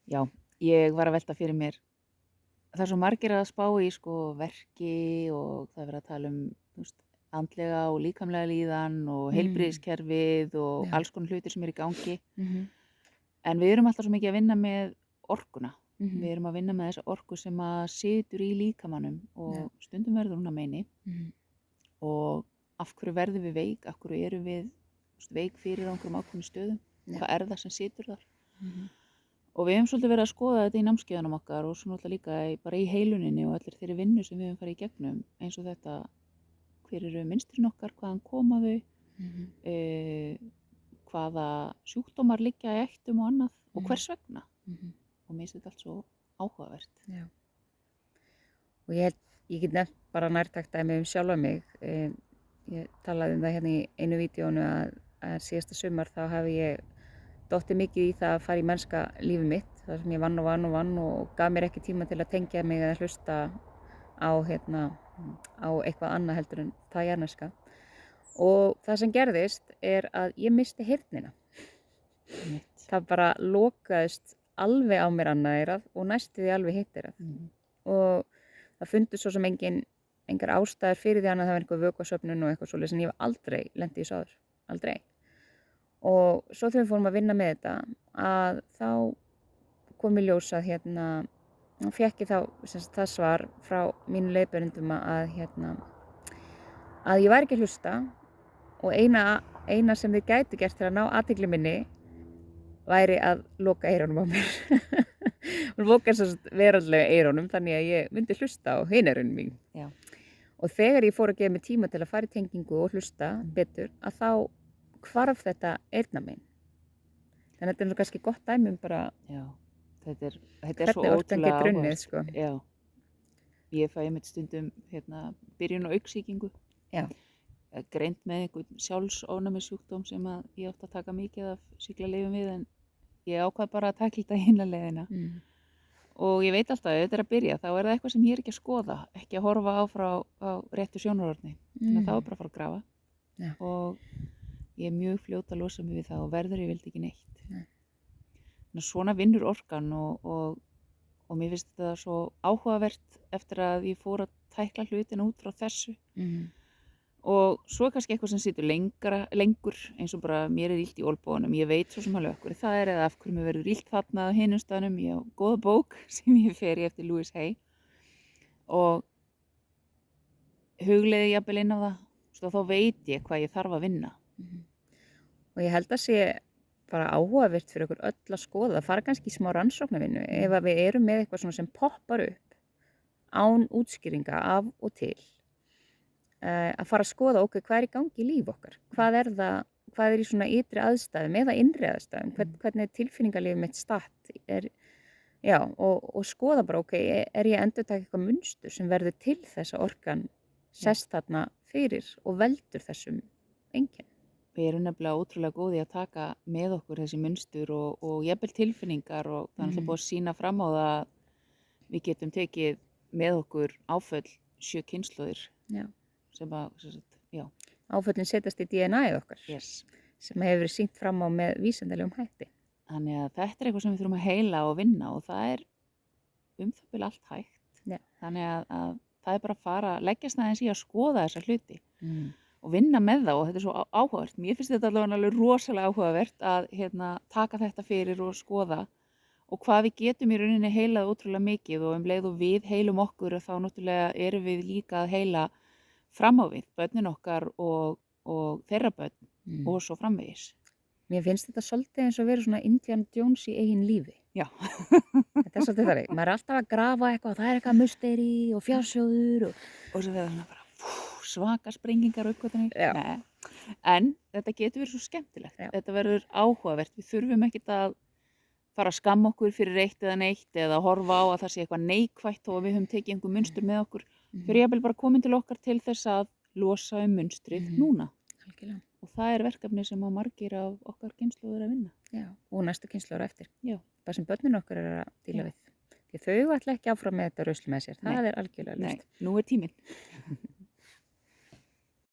Já, ég var að velta fyrir mér. Það er svo margir að spá í sko verki og það er verið að tala um, andlega og líkamlega líðan og Mm, heilbrigðiskerfið og já, alls konar hlutir sem eru í gangi. mhm, En við erum alltaf svo mikið að vinna með orkuna. mhm, Við erum að vinna með þessa orku sem að situr í líkamanum já, og stundum verður hún að meini. mhm, Og af hverju verðum við veik? Af hverju erum við veik fyrir á einhverjum ákveðnum stöðum? já, Hvað er það sem situr þar? mhm, Og við höfum svolítið verið að skoða þetta í námskeiðunum okkar og svo náttúrulega líka bara í heiluninni og allir þeirri vinnu sem við höfum farið í gegnum eins og þetta, hver eru mynstrin okkar, hvaðan koma þau, mhm, e, hvaða sjúkdómar liggja í ættum og annað og mhm, hvers vegna. mhm, Og mér finnst þetta allt svo áhugavert. já. Og ég get nefnt bara nærtækt dæmi sjálfa mig. Ég talaði það hérna í einu vídeónu að síðasta sumar þá hafi ég dottið mikið í það að fara í mennska lífið mitt, þar sem ég vann og vann og vann og gaf mér ekki tíma til að tengja mig eða hlusta á, á eitthvað annað heldur en það jarðneska. Og það sem gerðist er að ég missti heyrnina. Mitt. Það bara lokaðist alveg á mér annað eyrað og næstu því alveg hitt eyrað. Mm. Og það fundust svo sem engar ástæður fyrir því annað að það var einhver vökvasöfnun og eitthvað svoleiðis en ég hef aldrei lent í þessu áður. Aldrei. Og svo þegar við fórum að vinna með þetta að þá kom í ljós að fékk ég þá það svar frá mínu leiðbeinendum að ég væri ekki að hlusta og eina sem þið gætu gert til að ná athygli minni væri að loka eyrunum á mér. Hún loka veraldlega eyrunum þannig að ég myndi hlusta á hin eyrun mín. Já. Og þegar ég fór að gefa mig tíma til að fara í tengingu og hlusta betur að þá hvarf þetta eyrnamein. Þannig að þetta er nú kannski gott dæmi bara Já, þetta er svo hvernig orkan ótrúlega getur unnið áhugavert. sko. Já, ég fæ einmitt stundum byrjun á augnsýkingu, Já. greint með einhvern sjálfsofnæmissjúkdóm sem að ég átti að taka mikið af sýklalyfjum við en ég ákvað bara að taka þetta hina leiðina. Mm. Og ég veit alltaf að ef þetta er að byrja þá er það eitthvað sem ég er ekki að skoða, ekki að horfa á réttu sjónarhorni. Þannig að þá er bara að fara að grafa. Já. Og ég er mjög fljót að losa mig við það og verður ég vildi ekki neitt. Nei. Þannig að svona vinnur orkan og mér finnst þetta svo áhugavert eftir að ég fór að tækla hlutina út frá þessu. Mm. Og svo er kannski eitthvað sem situr lengur eins og bara mér er illt í olnbogunum. Ég veit svo sem alveg af hverju það er eða af hverju mér verður illt þarna á hinum staðnum. Ég á góða bók sem ég fer í eftir Louise Hay og hugleiði jafnvel inn á það. Svo þá veit ég hvað ég þarf að vinna. Mhm. Og ég held að sé bara áhugavert fyrir okkur öll að skoða, það fara kannski í smá rannsóknarvinnu ef að við erum með eitthvað svona sem poppar upp án útskýringa af og til að fara að skoða okkur hvað er í gangi í líf okkar, hvað er í svona ytri aðstæðum eða innri aðstæðum, hvernig er tilfinningarlífið mitt statt já, og skoða bara er ég að endurtaka eitthvað munstur sem verður til þess að orkan sest þarna fyrir og veldur þessum einkennum. Við erum nefnilega ótrúlega góði að taka með okkur þessi munstur og jafnvel tilfinningar og það er alltaf búið að sýna fram á það að við getum tekið með okkur áföll 7 kynslóðir Já. sem að, já, Áföllin setjast í DNA-ið okkar yes. sem hefur verið sýnt fram á með vísindalegum hætti. Þannig að þetta er eitthvað sem við þurfum að heila og vinna og það er það bil allt hægt. Já. Þannig að það er bara að fara, leggjast aðeins í að skoða þessa hluti Mm. og vinna með það og þetta er svo áhugavert. Mér finnst þetta alveg rosalega áhugavert að taka þetta fyrir og skoða og hvað við getum í rauninni heilað ótrúlega mikið og leið og við heilum okkur og þá náttúrulega erum við líka að heila fram á við, börnin okkar og þeirra börn og svo framvegis. Mér finnst þetta svolítið eins og verið svona Indiana Jones í eigin lífi. Já. Þetta er svolítið þannig. Maður er alltaf að grafa eitthvað og það er eitthvað musteri og fjársjóður Og svo verður svona bara svaka sprengingar og uppgötvanir. Já. Nei. En þetta getur verið svo skemmtilegt. Já. Þetta verður áhugavert. Við þurfum ekkert að fara að skamma okkur fyrir eitt eða neitt eða horfa á að það sé eitthvað neikvætt og við höfum tekið einhver munstur með okkur. Þau eru jafnvel bara komin til okkar til þess að losa munstrið núna. Algjörlega. Og það er verkefni sem á margir af okkar kynslóðir að vinna. Já, og næstu kynslóður eftir. Já. Það sem börnin okkar er að díla við. Því þau ætla ekki áfram með þetta rusl með sér. Það er algjörlega ljóst. Nei, nú er tíminn.